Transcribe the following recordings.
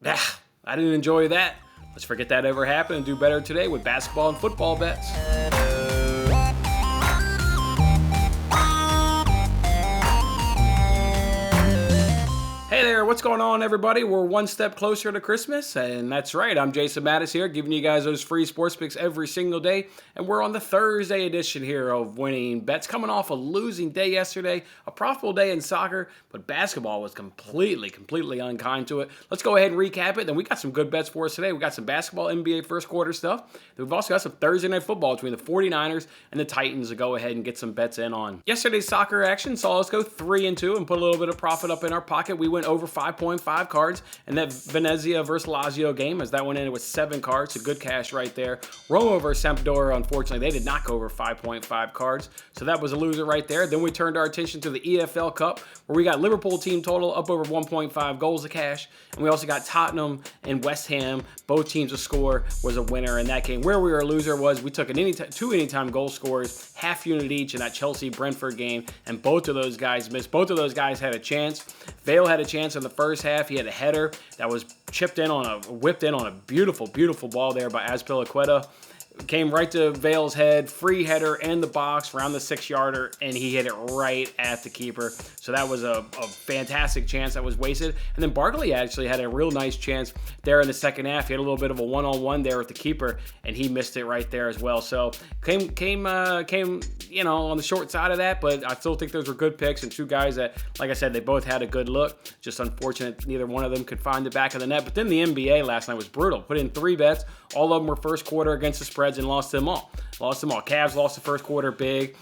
I didn't enjoy that. Let's forget that ever happened and do better today with basketball and football bets. Hey there, what's going on, everybody? We're one step closer to Christmas, and that's right. I'm Jason Mattis here, giving you guys those free sports picks every single day, and we're on the Thursday edition here of Winning Bets, coming off a losing day yesterday, a profitable day in soccer, but basketball was completely unkind to it. Let's go ahead and recap it. Then we got some good bets for us today. We got some basketball, NBA first quarter stuff. Then we've also got some Thursday night football between the 49ers and the Titans to go ahead and get some bets in on. Yesterday's soccer action saw us go 3-2 and put a little bit of profit up in our pocket. We went over 5.5 cards in that Venezia versus Lazio game, as that went in with 7 cards, so good cash right there. Roma versus Sampdoria, unfortunately, they did not go over 5.5 cards, so that was a loser right there. Then we turned our attention to the EFL Cup, where we got Liverpool team total up over 1.5 goals of cash, and we also got Tottenham and West Ham, both teams to score, was a winner in that game. Where we were a loser was we took two anytime goal scorers, half unit each in that Chelsea-Brentford game, and both of those guys missed. Both of those guys had a chance. Vale had a chance in the first half. He had a header that was whipped in on a beautiful ball there by Azpilicueta. Came right to Vale's head, free header in the box around the 6-yarder, and he hit it right at the keeper. So that was a fantastic chance that was wasted. And then Barkley actually had a real nice chance there in the second half. He had a little bit of a one-on-one there with the keeper, and he missed it right there as well. So came on the short side of that, but I still think those were good picks and two guys that, like I said, they both had a good look. Just unfortunate neither one of them could find the back of the net. But then the NBA last night was brutal. Put in 3 bets. All of them were first quarter against the spreads and lost them all. Cavs lost the first quarter big.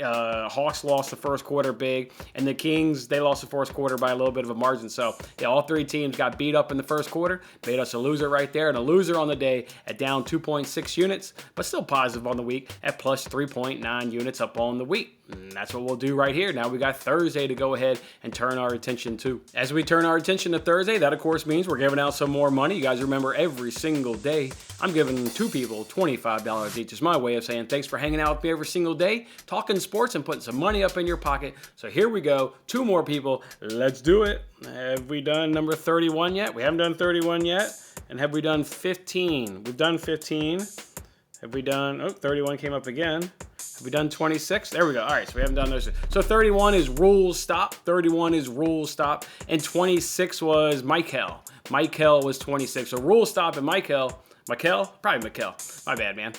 Hawks lost the first quarter big. And the Kings, they lost the first quarter by a little bit of a margin. So, yeah, all 3 teams got beat up in the first quarter. Made us a loser right there. And a loser on the day at down 2.6 units. But still positive on the week at plus 3.9 units up on the week. And that's what we'll do right here. Now we got Thursday to go ahead and turn our attention to. As we turn our attention to Thursday, that of course means we're giving out some more money. You guys remember every single day, I'm giving 2 people $25 each. It's my way of saying thanks for hanging out with me every single day, talking sports and putting some money up in your pocket. So here we go. 2 more people. Let's do it. Have we done number 31 yet? We haven't done 31 yet. And have we done 15? We've done 15. Have we done, 31 came up again. Have we done 26? There we go. All right, so we haven't done those. So 31 is Rules Stop. 31 is Rules Stop. And 26 was Michael. Michael was 26. So Rules Stop and Michael. Probably Mikel. My bad, man.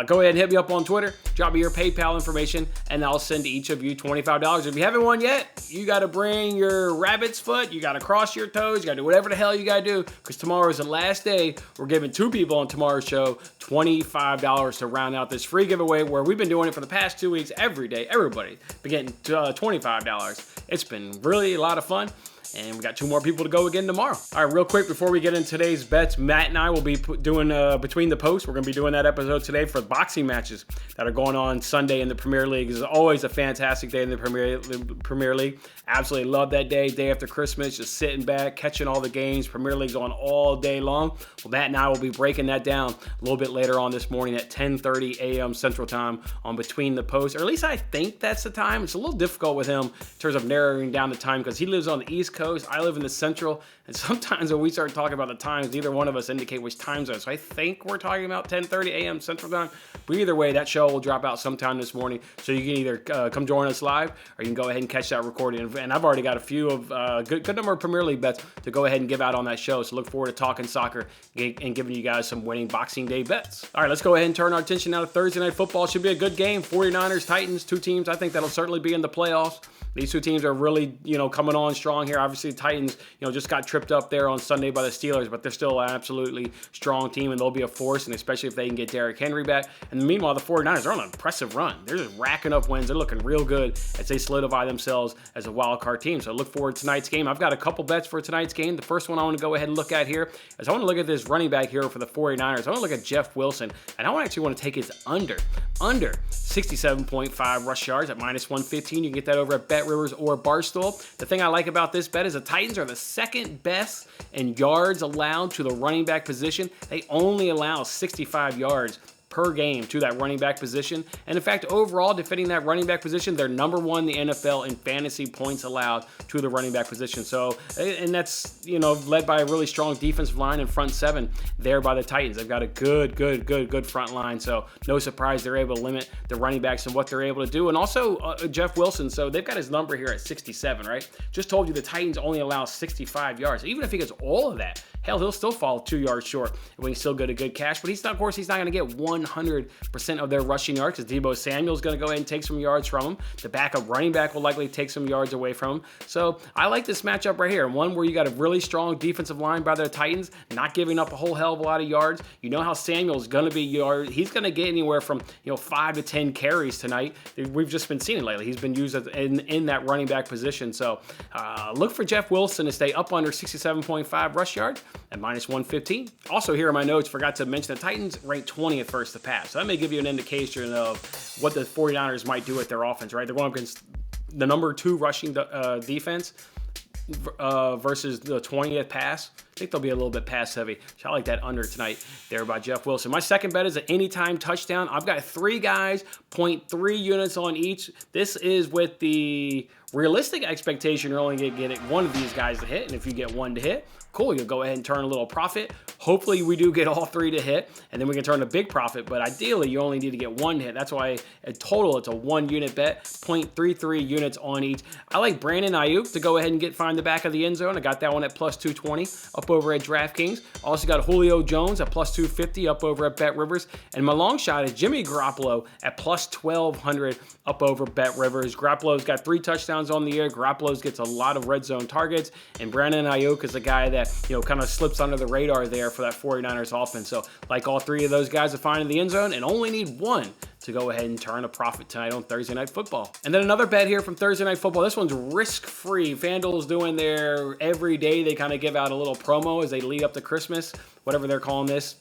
Go ahead and hit me up on Twitter. Drop me your PayPal information, and I'll send each of you $25. If you haven't won yet, you got to bring your rabbit's foot. You got to cross your toes. You got to do whatever the hell you got to do, because tomorrow is the last day. We're giving 2 people on tomorrow's show $25 to round out this free giveaway, where we've been doing it for the past 2 weeks every day. Everybody been getting $25. It's been really a lot of fun. And we got 2 more people to go again tomorrow. All right, real quick before we get into today's bets, Matt and I will be doing Between the Posts. We're going to be doing that episode today for boxing matches that are going on Sunday in the Premier League. It's always a fantastic day in the Premier League. Absolutely love that day after Christmas, just sitting back, catching all the games. Premier League's on all day long. Well, Matt and I will be breaking that down a little bit later on this morning at 10:30 a.m. Central Time on Between the Posts. Or at least I think that's the time. It's a little difficult with him in terms of narrowing down the time because he lives on the East Coast. I live in the Central. And sometimes when we start talking about the times, neither one of us indicate which time zone. So I think we're talking about 10:30 a.m. Central Time. But either way, that show will drop out sometime this morning. So you can either come join us live or you can go ahead and catch that recording. And I've already got a few of good number of Premier League bets to go ahead and give out on that show. So look forward to talking soccer and giving you guys some winning Boxing Day bets. All right, let's go ahead and turn our attention now to Thursday Night Football. Should be a good game. 49ers, Titans, 2 teams I think that'll certainly be in the playoffs. These 2 teams are really, coming on strong here. Obviously, the Titans, just got tripped up there on Sunday by the Steelers, but they're still an absolutely strong team, and they'll be a force, and especially if they can get Derrick Henry back. And meanwhile, the 49ers are on an impressive run. They're just racking up wins. They're looking real good as they solidify themselves as a wild card team. So look forward to tonight's game. I've got a couple bets for tonight's game. The first one I want to go ahead and look at here is I want to look at this running back here for the 49ers. I want to look at Jeff Wilson, and I actually want to take his under 67.5 rush yards at minus 115. You can get that over at BetRivers or Barstool. The thing I like about this bet is the Titans are the second best in yards allowed to the running back position. They only allow 65 yards per game to that running back position. And in fact, overall, defending that running back position, they're number one in the NFL in fantasy points allowed to the running back position. So, and that's, led by a really strong defensive line and front seven there by the Titans. They've got a good front line. So no surprise they're able to limit the running backs and what they're able to do. And also Jeff Wilson. So they've got his number here at 67, right? Just told you the Titans only allow 65 yards. Even if he gets all of that, hell, he'll still fall 2 yards short when he's still get a good cash. But he's not going to get 100% of their rushing yards because Deebo Samuel's going to go ahead and take some yards from him. The backup running back will likely take some yards away from him. So I like this matchup right here. One where you got a really strong defensive line by the Titans, not giving up a whole hell of a lot of yards. You know how Samuel's going to be he's going to get anywhere from 5 to 10 carries tonight. We've just been seeing it lately. He's been used in that running back position. So look for Jeff Wilson to stay up under 67.5 rush yards at -115. Also here in my notes, forgot to mention the Titans ranked 20th versus the pass. So that may give you an indication of what the 49ers might do with their offense, right? They're going up against the number 2 rushing defense versus the 20th pass. I think they'll be a little bit pass heavy. So I like that under tonight there by Jeff Wilson. My second bet is an anytime touchdown. I've got 3 guys, 0.3 units on each. This is with the realistic expectation you're only going to get one of these guys to hit. And if you get one to hit, cool, you'll go ahead and turn a little profit. Hopefully we do get all 3 to hit, and then we can turn a big profit. But ideally, you only need to get 1 hit. That's why in total, it's a 1 unit bet, 0.33 units on each. I like Brandon Ayuk to go ahead and find the back of the end zone. I got that one at +220 up over at DraftKings. Also got Julio Jones at +250 up over at BetRivers. And my long shot is Jimmy Garoppolo at +1200 up over BetRivers. Garoppolo's got 3 touchdowns on the year. Garoppolo's gets a lot of red zone targets. And Brandon Ayuk is a guy that, kind of slips under the radar there for that 49ers offense. So like all 3 of those guys to find in the end zone and only need 1 to go ahead and turn a profit tonight on Thursday Night Football. And then another bet here from Thursday Night Football. This one's risk-free. FanDuel's doing their every day. They kind of give out a little promo as they lead up to Christmas, whatever they're calling this,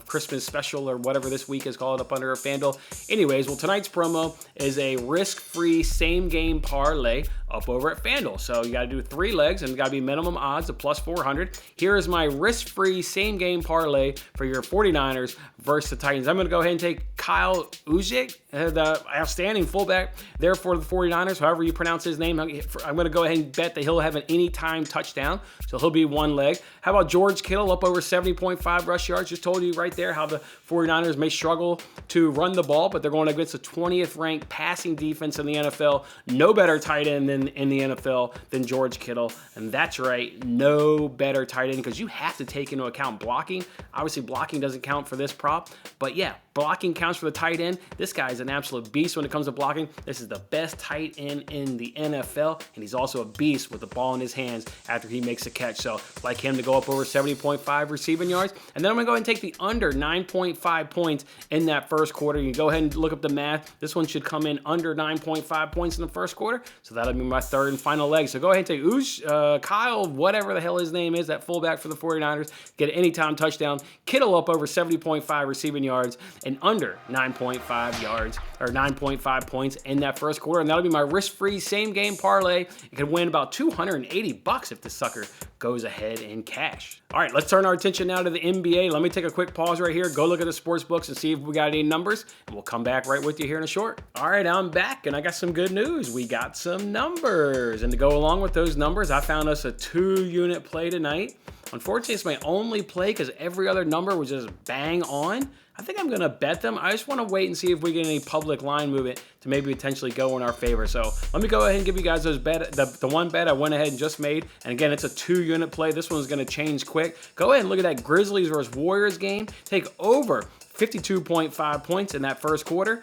Christmas special or whatever this week is called up under FanDuel. Anyways, well, tonight's promo is a risk-free same-game parlay up over at FanDuel. So you got to do 3 legs and it's got to be minimum odds of +400. Here is my risk-free same-game parlay for your 49ers versus the Titans. I'm going to go ahead and take Kyle Ujic, the outstanding fullback there for the 49ers, however you pronounce his name. I'm going to go ahead and bet that he'll have an anytime touchdown. So he'll be 1 leg. How about George Kittle up over 70.5 rush yards? Just told you right there how the 49ers may struggle to run the ball, but they're going against the 20th ranked passing defense in the NFL. No better tight end in the NFL than George Kittle. And that's right, no better tight end, because you have to take into account blocking. Obviously, blocking doesn't count for this prop, but yeah, blocking counts for the tight end. This guy is an absolute beast when it comes to blocking. This is the best tight end in the NFL, and he's also a beast with the ball in his hands after he makes a catch. So like him to go up over 70.5 receiving yards. And then I'm going to go ahead and take the under 9.5 points in that first quarter. You can go ahead and look up the math. This one should come in under 9.5 points in the first quarter. So that'll be my third and final leg. So go ahead and take Kyle, whatever the hell his name is, that fullback for the 49ers. Get an anytime touchdown. Kittle up over 70.5 receiving yards and under 9.5 yards or 9.5 points in that first quarter. And that'll be my risk-free same-game parlay. It could win about $280 if the sucker goes ahead in cash. All right, let's turn our attention now to the NBA. Let me take a quick pause right here, go look at the sports books and see if we got any numbers, and we'll come back right with you here in a short. All right, I'm back, and I got some good news. We got some numbers, and to go along with those numbers, I found us a 2-unit play tonight. Unfortunately, it's my only play because every other number was just bang on. I think I'm going to bet them. I just want to wait and see if we get any public line movement to maybe potentially go in our favor. So let me go ahead and give you guys those the one bet I went ahead and just made. And again, it's a 2-unit play. This one's going to change quick. Go ahead and look at that Grizzlies versus Warriors game. Take over 52.5 points in that first quarter.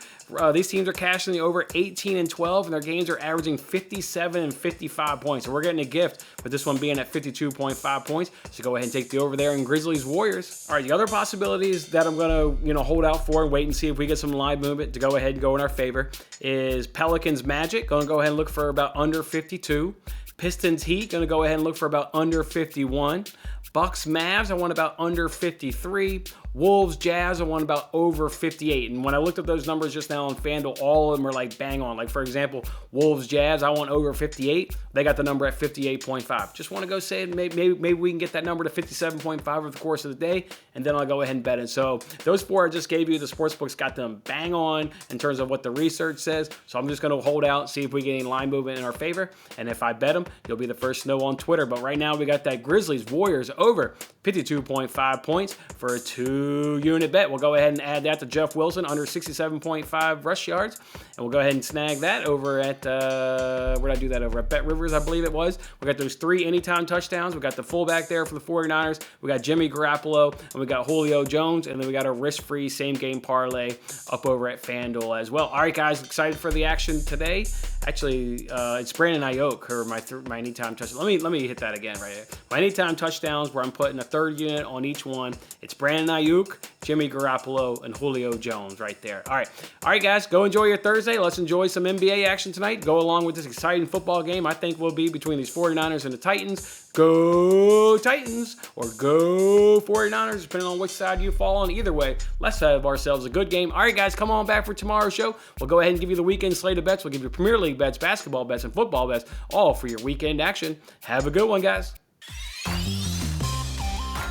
These teams are cashing the over 18 and 12, and their games are averaging 57 and 55 points. So we're getting a gift with this one being at 52.5 points. So go ahead and take the over there in Grizzlies Warriors. All right, the other possibilities that I'm going to hold out for and wait and see if we get some live movement to go ahead and go in our favor is Pelicans Magic. Going to go ahead and look for about under 52. Pistons Heat, going to go ahead and look for about under 51. Bucks Mavs, I want about under 53. Wolves, Jazz, I won about over 58. And when I looked at those numbers just now on FanDuel, all of them are like bang on. Like, for example, Wolves, Jazz, I won over 58. They got the number at 58.5. Just want to go say maybe we can get that number to 57.5 over the course of the day, and then I'll go ahead and bet it. So those four I just gave you, the sportsbooks got them bang on in terms of what the research says. So I'm just going to hold out, see if we get any line movement in our favor. And if I bet them, you'll be the first to know on Twitter. But right now we got that Grizzlies Warriors over 52.5 points for a 2-unit bet. We'll go ahead and add that to Jeff Wilson under 67.5 rush yards. And we'll go ahead and snag that over at, where did I do that over? At Bet Rivers, I believe it was. We got those 3 anytime touchdowns. We got the fullback there for the 49ers. We got Jimmy Garoppolo, and we got Julio Jones, and then we got a risk-free same-game parlay up over at FanDuel as well. All right, guys, excited for the action today. Actually, it's Brandon Ayuk, or my anytime touchdown. Let me hit that again right here. My anytime touchdowns, where I'm putting a third unit on each one. It's Brandon Ayuk, Jimmy Garoppolo, and Julio Jones right there. All right, guys, go enjoy your Thursday. Let's enjoy some NBA action tonight. Go along with this exciting football game I think will be between these 49ers and the Titans. Go Titans or go 49ers, depending on which side you fall on. Either way, let's have ourselves a good game. All right, guys, come on back for tomorrow's show. We'll go ahead and give you the weekend slate of bets. We'll give you Premier League bets, basketball bets, and football bets, all for your weekend action. Have a good one, guys.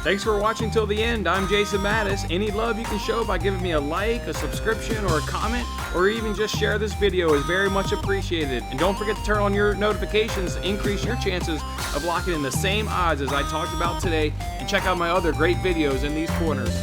Thanks for watching till the end. I'm Jason Mattis. Any love you can show by giving me a like, a subscription, or a comment, or even just share this video is very much appreciated. And don't forget to turn on your notifications to increase your chances of locking in the same odds as I talked about today. And check out my other great videos in these corners.